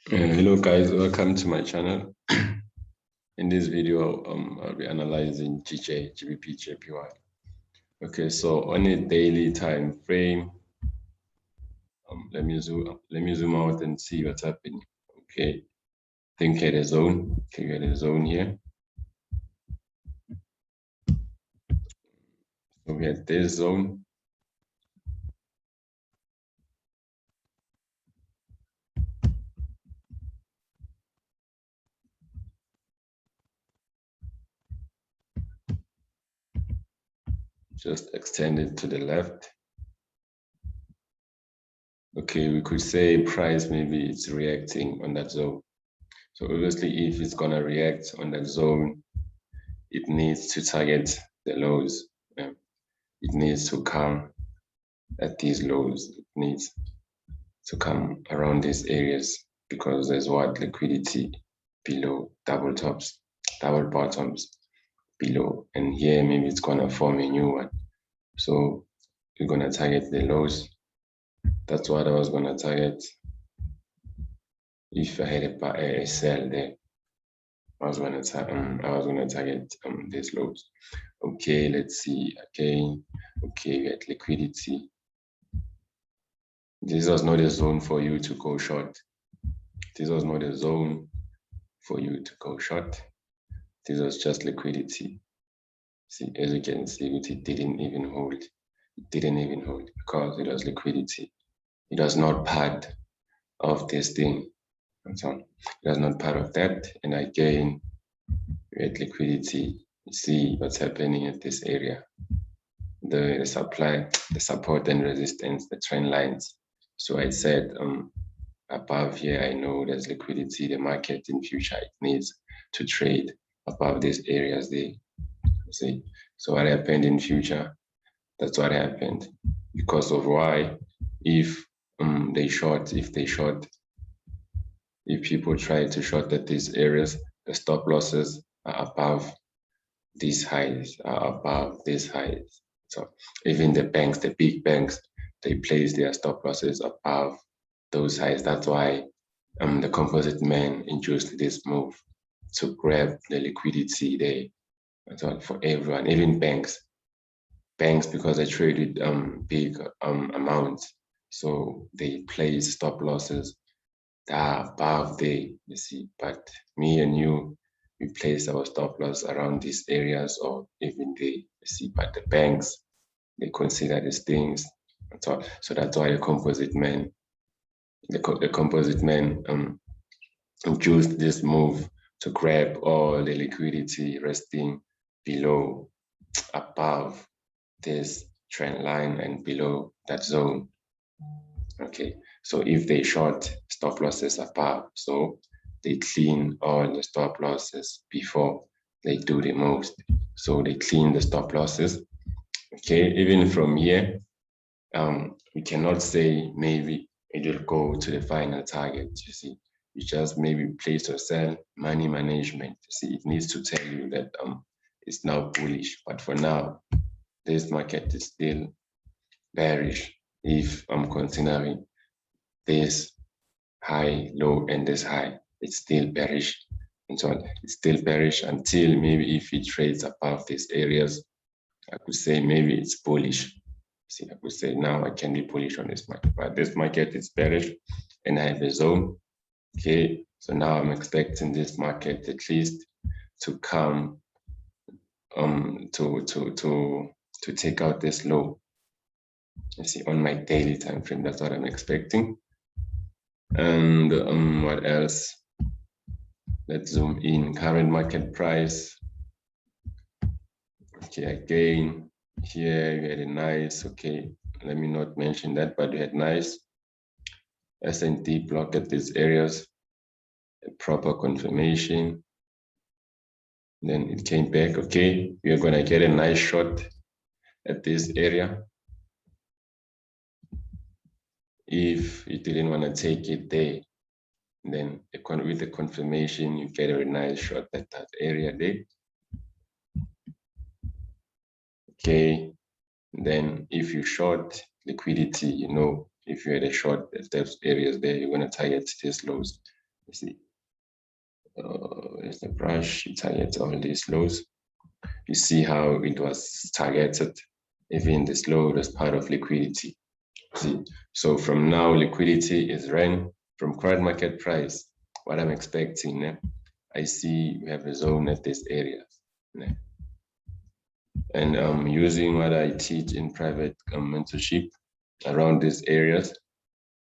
Hello guys, welcome to my channel. In this video, I'll be analyzing GBPJPY. Okay, so on a daily time frame, let me zoom out and see what's happening. Okay, think at a zone. Okay, we had a zone here. So we had this zone. Just extend it to the left. Okay, we could say price maybe it's reacting on that zone. So obviously, if it's gonna react on that zone, it needs to target the lows. It needs to come at these lows. It needs to come around these areas because there's what liquidity below, double bottoms below, and here maybe it's gonna form a new one. So we're gonna target the lows. That's what I was gonna target. If I had a sell there, I was gonna target these lows. Okay, let's see again. Okay, we had liquidity. This was not a zone for you to go short. This was not a zone for you to go short. This was just liquidity. See, as you can see, it didn't even hold. It didn't even hold because it was liquidity. It was not part of this thing. And so it was not part of that. And again, we had liquidity. You see what's happening at this area. The supply, the support and resistance, the trend lines. So I said above here, I know there's liquidity. The market in future, it needs to trade above these areas there. See, so what happened in future? That's what happened because of why? If people try to short at these areas, the stop losses are above these highs, So even the banks, the big banks, they place their stop losses above those highs. That's why the composite man induced this move to grab the liquidity there. That's all for everyone, even banks because they trade with big amounts, so they place stop losses that are above there, you see. But me and you, we place our stop loss around these areas or even there, you see. But the banks, they consider these things. So that's why the composite man used this move to grab all the liquidity resting below, above this trend line and below that zone. Okay, so if they short, stop losses above, so they clean all the stop losses before they do the most. So they clean the stop losses. Okay, even from here, we cannot say maybe it will go to the final target. You see, you just maybe place or sell, money management. You see, it needs to tell you that it's now bullish, but for now, this market is still bearish. If I'm considering this high, low, and this high, it's still bearish. And so on. It's still bearish until maybe if it trades above these areas, I could say maybe it's bullish. See, I could say now I can be bullish on this market, but this market is bearish and I have a zone. Okay, so now I'm expecting this market at least to come to take out this low. You see, on my daily time frame, that's what I'm expecting. And what else? Let's zoom in. Current market price. Okay, again, here we had a nice, okay, let me not mention that, but we had nice S&T block at these areas, a proper confirmation. Then it came back. Okay, we are going to get a nice shot at this area. If you didn't want to take it there, then with the confirmation, you get a nice shot at that area there. Okay, then if you short liquidity, you know, if you had a short at those areas there, you're going to target these lows. You see, there's the brush, you target all these lows. You see how it was targeted. Even this low was part of liquidity. See, so from now, liquidity is ran from current market price. What I'm expecting, I see we have a zone at this area. And using what I teach in private mentorship around these areas,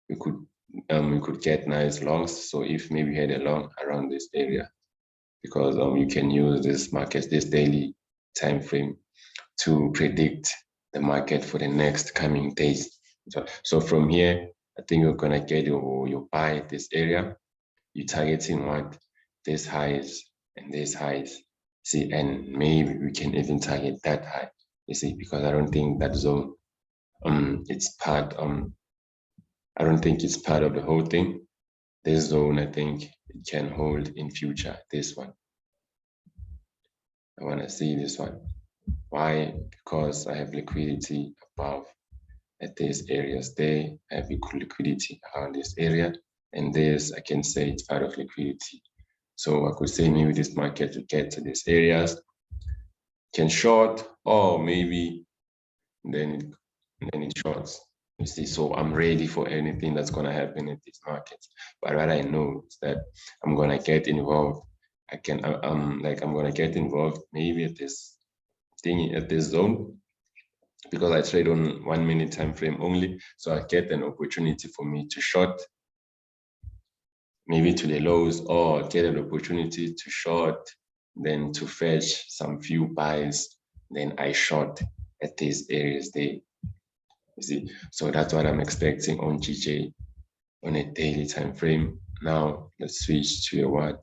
we could get nice longs. So if maybe we had a long around this area, because you can use this market, this daily time frame, to predict the market for the next coming days. So from here, I think you're gonna get your buy at this area. You're targeting what? This highs and this highs. See, and maybe we can even target that high. You see, because I don't think that zone it's part I don't think it's part of the whole thing. This zone, I think it can hold in future. This one. I want to see this one. Why? Because I have liquidity above at these areas there. I have liquidity around this area. And this, I can say it's part of liquidity. So I could say maybe this market to get to these areas can short, or maybe then it shorts. You see, so I'm ready for anything that's gonna happen in this market. But what I know is that I'm gonna get involved. I'm gonna get involved maybe at this thing at this zone, because I trade on 1 minute time frame only. So I get an opportunity for me to short maybe to the lows, or get an opportunity to short, then to fetch some few buys, then I short at these areas there. You see, so that's what I'm expecting on GJ on a daily time frame. Now let's switch to a what?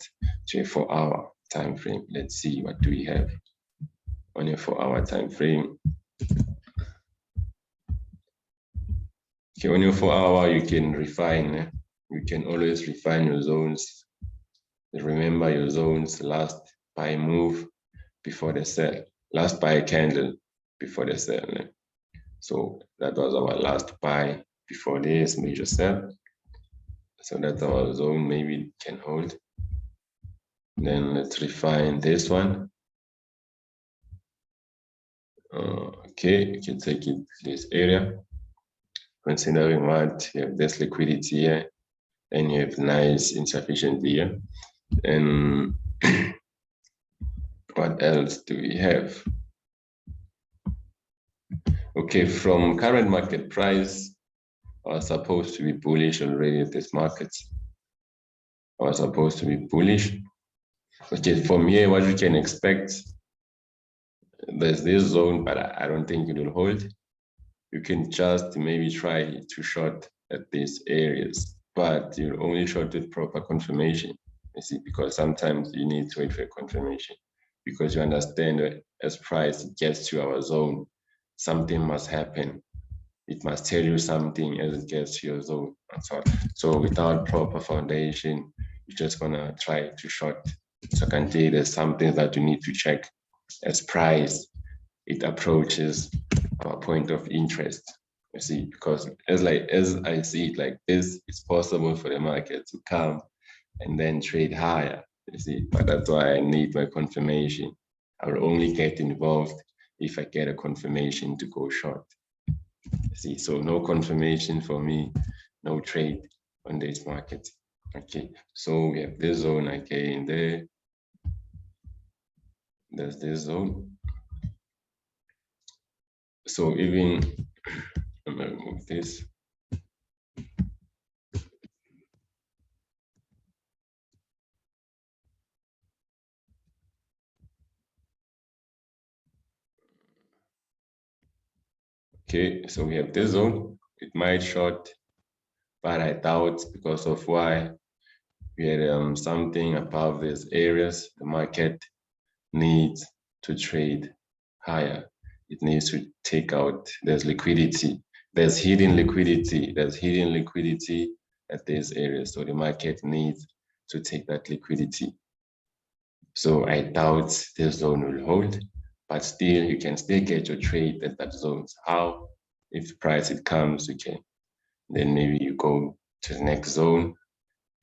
To a 4-hour time frame. Let's see what do we have on a 4-hour time frame. Okay, on your 4-hour, you can refine. You can always refine your zones. Remember your zones: last buy move before the sell, last buy candle before the sell. So that was our last buy before this major sell. So that's our zone, maybe it can hold. Then let's refine this one. Okay, you can take it to this area. Considering what you have this liquidity here, and you have nice insufficient here. And what else do we have? Okay, from current market price, I was supposed to be bullish already at this market. I was supposed to be bullish. Okay, from here, what you can expect, there's this zone, but I don't think it will hold. You can just maybe try to short at these areas, but you'll only short with proper confirmation. You see, because sometimes you need to wait for confirmation, because you understand that as price gets to our zone, something must happen. It must tell you something as it gets to your zone. So without proper foundation, you're just gonna try to short. So I can tell you there's something that you need to check as price it approaches our point of interest. You see, because as I see it like this, it's possible for the market to come and then trade higher. You see, but that's why I need my confirmation. I will only get involved if I get a confirmation to go short. See, so no confirmation for me, no trade on this market. Okay, so we have this zone again there. There's this zone. So even I'm gonna remove this. Okay, so we have this zone. It might short, but I doubt, because of why we had something above these areas. The market needs to trade higher. It needs to take out, there's liquidity. There's hidden liquidity. There's hidden liquidity at these areas. So the market needs to take that liquidity. So I doubt this zone will hold, but still you can still get your trade at that zone. How? If price it comes, you can then maybe you go to the next zone,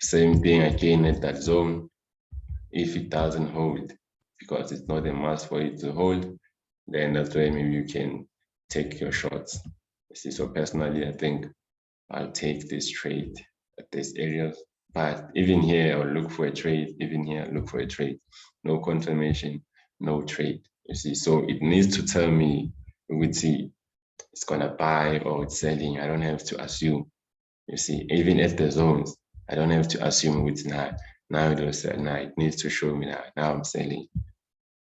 Same thing again at that zone. If it doesn't hold, because it's not a must for it to hold, then that's where maybe you can take your shots. You see, so personally, I think I'll take this trade at these areas. But even here, I'll look for a trade. Even here, I'll look for a trade. No confirmation, no trade. You see, so it needs to tell me which it's gonna buy or it's selling. I don't have to assume. You see, even at the zones, I don't have to assume which now it will sell. Now it needs to show me that now I'm selling.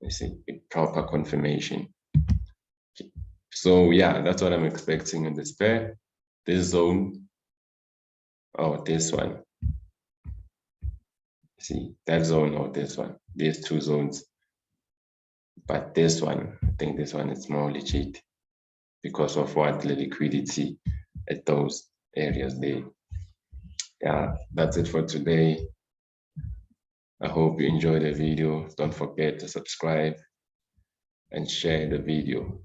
You see, a proper confirmation. So yeah, that's what I'm expecting in this pair. This zone, oh, this one. See, that zone or this one, these two zones. But this one, I think this one is more legit because of what the liquidity at those areas there. Yeah, that's it for today. I hope you enjoyed the video. Don't forget to subscribe and share the video.